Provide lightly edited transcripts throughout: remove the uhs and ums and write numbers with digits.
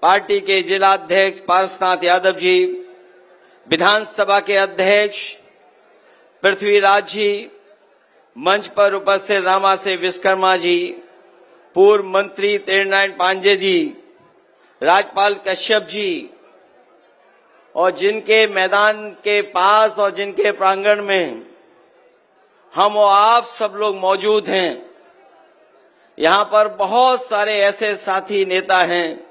Party के जिला अध्यक्ष पारसनाथ यादव जी, विधानसभा के अध्यक्ष पृथ्वीराज जी, मंच पर उपस्थित रामाशय विश्वकर्मा जी, पूर्व मंत्री तेरनारायण पांडे जी, राजपाल कश्यप जी, और जिनके मैदान के पास और जिनके प्रांगण में हम और आप सब लोग मौजूद हैं। यहाँ पर बहुत सारे ऐसे साथी नेता हैं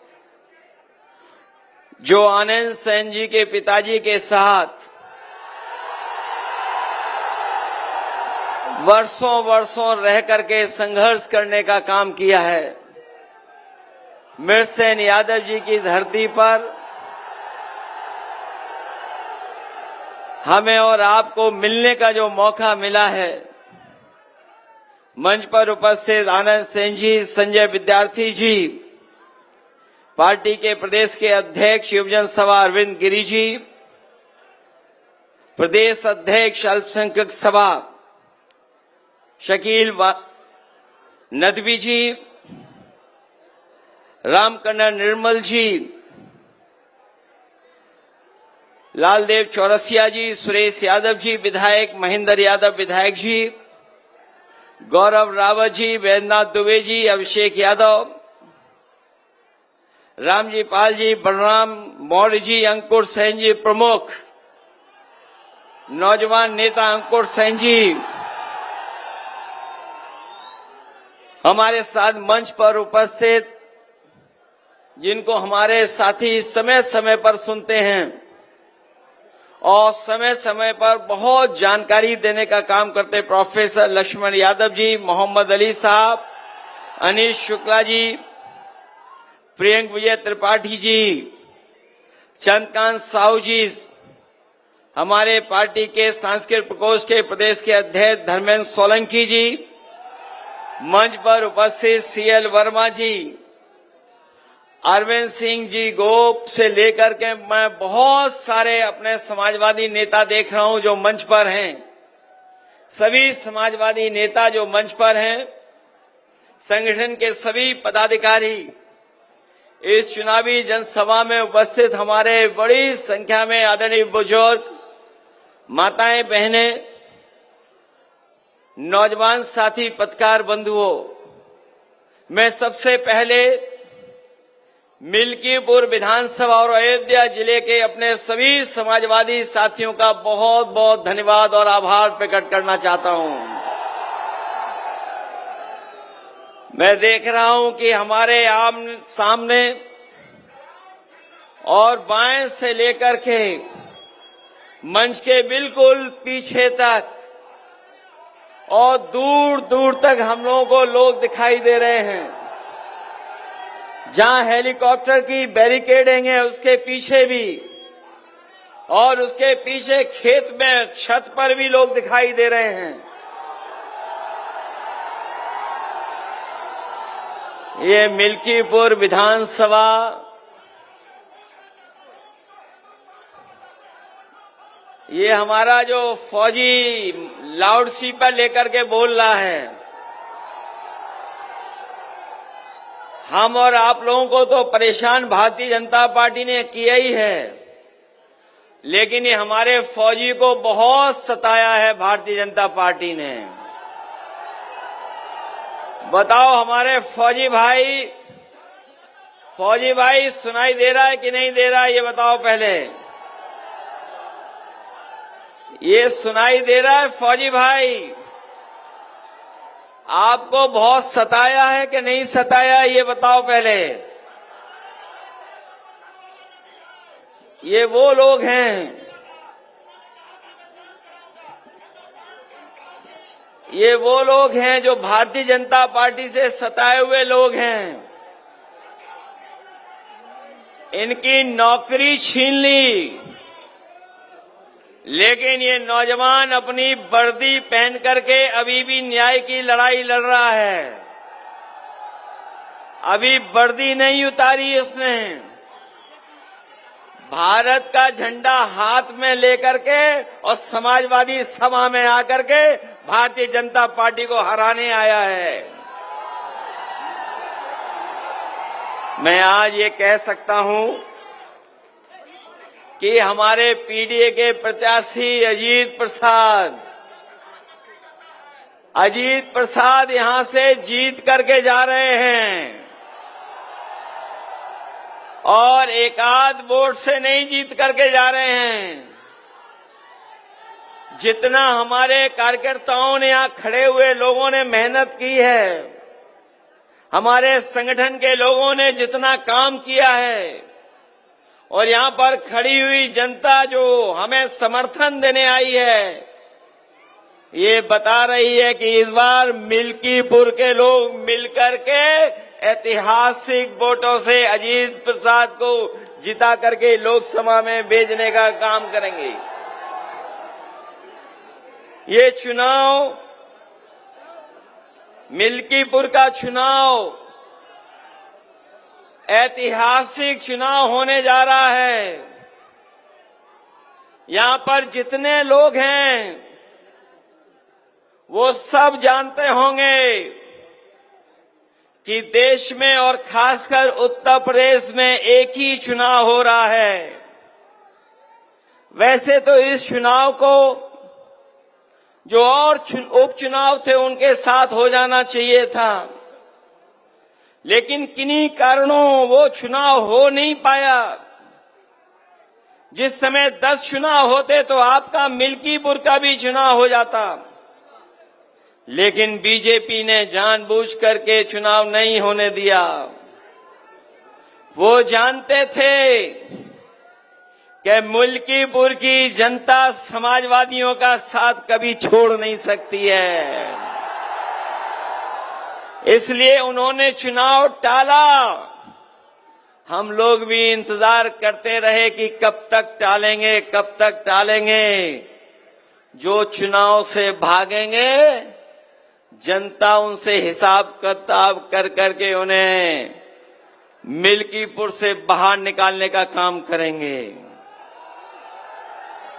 जो आनंद सेन जी के पिताजी के साथ वर्षों वर्षों रह करके संघर्ष करने का काम किया है। मिरसेन यादव जी की धरती पर हमें और आपको मिलने का जो मौका मिला है, मंच पर उपस्थित आनंद सेन जी, संजय विद्यार्थी जी, पार्टी के प्रदेश के अध्यक्ष युवजन सभा अरविंद गिरी जी, प्रदेश अध्यक्ष अल्पसंख्यक सभा शकील नदवी जी, रामकन्ना निर्मल जी, लालदेव चौरसिया जी, सुरेश यादव जी विधायक, महेंद्र यादव विधायक जी, गौरव रावत जी, वैद्यनाथ दुबे जी, अभिषेक यादव, रामजी पाल जी, बलराम मौर्य जी, अंकुर सेन जी प्रमुख, नौजवान नेता अंकुर सेन जी, हमारे साथ मंच पर उपस्थित जिनको हमारे साथी समय समय पर सुनते हैं और समय समय पर बहुत जानकारी देने का काम करते प्रोफेसर लक्ष्मण यादव जी, मोहम्मद अली साहब, अनीश शुक्ला जी, प्रियंक विजय त्रिपाठी जी, चंद्रकांत साहू जी, हमारे पार्टी के सांस्कृतिक प्रकोष्ठ के प्रदेश के अध्यक्ष धर्मेंद्र सोलंकी जी, मंच पर उपस्थित सीएल वर्मा जी, अरविंद सिंह जी गोप से लेकर के मैं बहुत सारे अपने समाजवादी नेता देख रहा हूं जो मंच पर हैं। सभी समाजवादी नेता जो मंच पर हैं, संगठन के सभी पदाधिकारी इस चुनावी जनसभा में उपस्थित हमारे बड़ी संख्या में आदरणीय बुजुर्ग, माताएं, बहनें, नौजवान साथी, पत्रकार बंधुओं, मैं सबसे पहले मिल्कीपुर विधानसभा और अयोध्या जिले के अपने सभी समाजवादी साथियों का बहुत बहुत धन्यवाद और आभार प्रकट करना चाहता हूं। मैं देख रहा हूं कि हमारे सामने और बाएं से लेकर के मंच के बिल्कुल पीछे तक और दूर दूर तक हम लोगों को लोग दिखाई दे रहे हैं। जहां हेलीकॉप्टर की बैरिकेडिंग है उसके पीछे भी, और उसके पीछे खेत में छत पर भी लोग दिखाई दे रहे हैं। ये मिल्कीपुर विधानसभा ये हमारा जो फौजी लाउड स्पीकर लेकर के बोल रहा है, हम और आप लोगों को तो परेशान भारतीय जनता पार्टी ने किया ही है, लेकिन ये हमारे फौजी को बहुत सताया है भारतीय जनता पार्टी ने। बताओ हमारे फौजी भाई सुनाई दे रहा है कि नहीं दे रहा है, ये बताओ पहले। ये सुनाई दे रहा है फौजी भाई? आपको बहुत सताया है कि नहीं सताया, ये बताओ पहले। ये वो लोग हैं, ये वो लोग हैं जो भारतीय जनता पार्टी से सताए हुए लोग हैं। इनकी नौकरी छीन ली, लेकिन ये नौजवान अपनी वर्दी पहन करके अभी भी न्याय की लड़ाई लड़ रहा है। अभी वर्दी नहीं उतारी उसने, भारत का झंडा हाथ में लेकर के और समाजवादी सभा में आकर के भारतीय जनता पार्टी को हराने आया है। मैं आज ये कह सकता हूं कि हमारे पीडीए के प्रत्याशी अजीत प्रसाद यहां से जीत करके जा रहे हैं और एक आध वोट से नहीं जीत करके जा रहे हैं। जितना हमारे कार्यकर्ताओं ने यहां खड़े हुए लोगों ने मेहनत की है, हमारे संगठन के लोगों ने जितना काम किया है और यहां पर खड़ी हुई जनता जो हमें समर्थन देने आई है, ये बता रही है कि इस बार मिल्कीपुर के लोग मिलकर के ऐतिहासिक वोटों से अजीत प्रसाद को जिता करके लोकसभा में भेजने का काम करेंगे। ये चुनाव, मिल्कीपुर का चुनाव ऐतिहासिक चुनाव होने जा रहा है। यहां पर जितने लोग हैं वो सब जानते होंगे कि देश में और खासकर उत्तर प्रदेश में एक ही चुनाव हो रहा है। वैसे तो इस चुनाव को जो और उपचुनाव थे उनके साथ हो जाना चाहिए था, लेकिन किन्हीं कारणों वो चुनाव हो नहीं पाया। जिस समय 10 चुनाव होते तो आपका मिल्कीपुर का भी चुनाव हो जाता, लेकिन बीजेपी ने जानबूझ करके चुनाव नहीं होने दिया। वो जानते थे कि मिल्कीपुर की जनता समाजवादियों का साथ कभी छोड़ नहीं सकती है, इसलिए उन्होंने चुनाव टाला। हम लोग भी इंतजार करते रहे कि कब तक टालेंगे, कब तक टालेंगे। जो चुनाव से भागेंगे जनता उनसे हिसाब किताब कर करके उन्हें मिल्कीपुर से बाहर निकालने का काम करेंगे।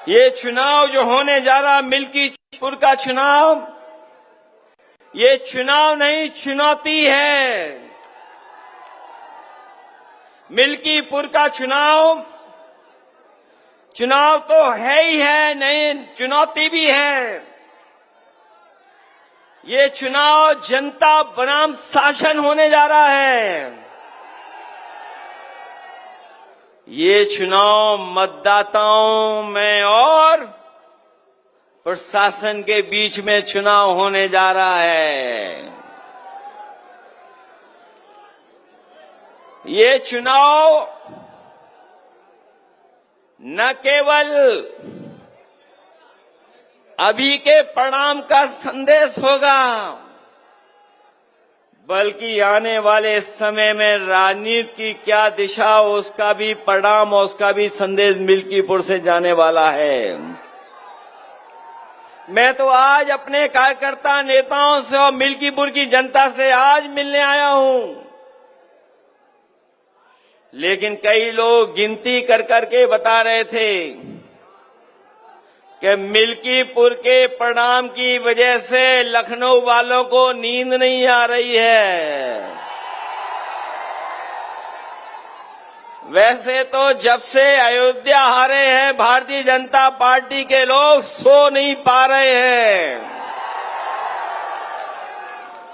ये चुनाव जो होने जा रहा मिल्कीपुर का चुनाव, ये चुनाव नहीं चुनौती है। मिल्कीपुर का चुनाव तो है ही है, नहीं चुनौती भी है। ये चुनाव जनता बनाम शासन होने जा रहा है। ये चुनाव मतदाताओं में और प्रशासन के बीच में चुनाव होने जा रहा है। ये चुनाव न केवल अभी के परिणाम का संदेश होगा, बल्कि आने वाले समय में राजनीति की क्या दिशा हो उसका भी परिणाम और उसका भी संदेश मिल्कीपुर से जाने वाला है। मैं तो आज अपने कार्यकर्ता नेताओं से और मिल्कीपुर की जनता से आज मिलने आया हूं, लेकिन कई लोग गिनती कर करके बता रहे थे कि मिल्कीपुर के परिणाम की वजह से लखनऊ वालों को नींद नहीं आ रही है। वैसे तो जब से अयोध्या हारे हैं भारतीय जनता पार्टी के लोग सो नहीं पा रहे हैं।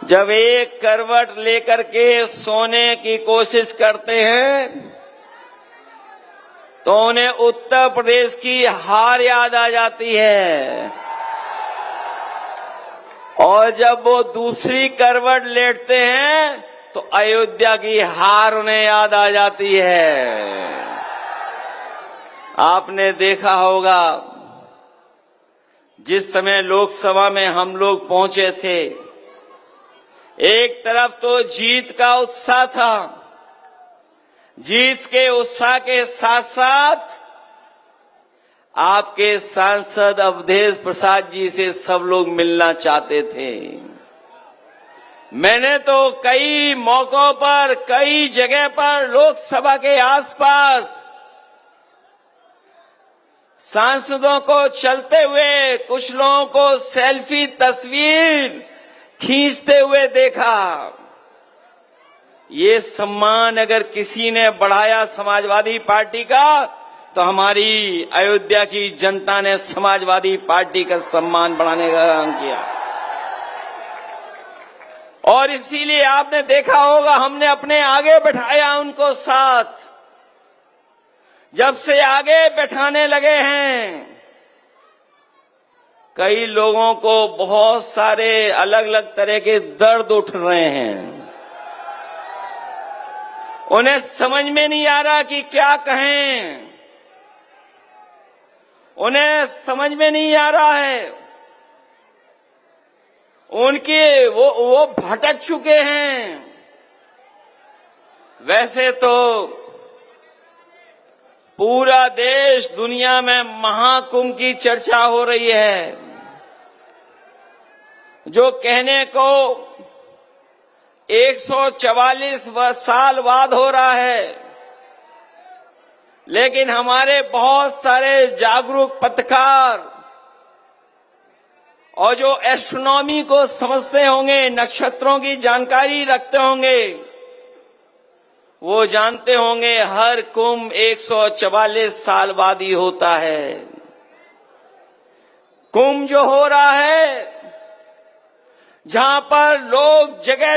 जब एक करवट लेकर के सोने की कोशिश करते हैं तो उन्हें उत्तर प्रदेश की हार याद आ जाती है, और जब वो दूसरी करवट लेटते हैं तो अयोध्या की हार उन्हें याद आ जाती है। आपने देखा होगा जिस समय लोकसभा में हम लोग पहुंचे थे, एक तरफ तो जीत का उत्साह था, जीत के उत्साह के साथ साथ आपके सांसद अवधेश प्रसाद जी से सब लोग मिलना चाहते थे। मैंने तो कई मौकों पर, कई जगह पर लोकसभा के आसपास सांसदों को चलते हुए, कुछ लोगों को सेल्फी तस्वीर खींचते हुए देखा। ये सम्मान अगर किसी ने बढ़ाया समाजवादी पार्टी का, तो हमारी अयोध्या की जनता ने समाजवादी पार्टी का सम्मान बढ़ाने का काम किया। और इसीलिए आपने देखा होगा हमने अपने आगे बैठाया उनको साथ। जब से आगे बैठाने लगे हैं, कई लोगों को बहुत सारे अलग अलग तरह के दर्द उठ रहे हैं। उन्हें समझ में नहीं आ रहा कि क्या कहें, उन्हें समझ में नहीं आ रहा है। उनके वो भटक चुके हैं। वैसे तो पूरा देश दुनिया में महाकुंभ की चर्चा हो रही है, जो कहने को 144 साल बाद हो रहा है, लेकिन हमारे बहुत सारे जागरूक पत्रकार और जो एस्ट्रोनॉमी को समझते होंगे, नक्षत्रों की जानकारी रखते होंगे, वो जानते होंगे हर कुंभ 144 साल बाद ही होता है। कुंभ जो हो रहा है, जहां पर लोग जगह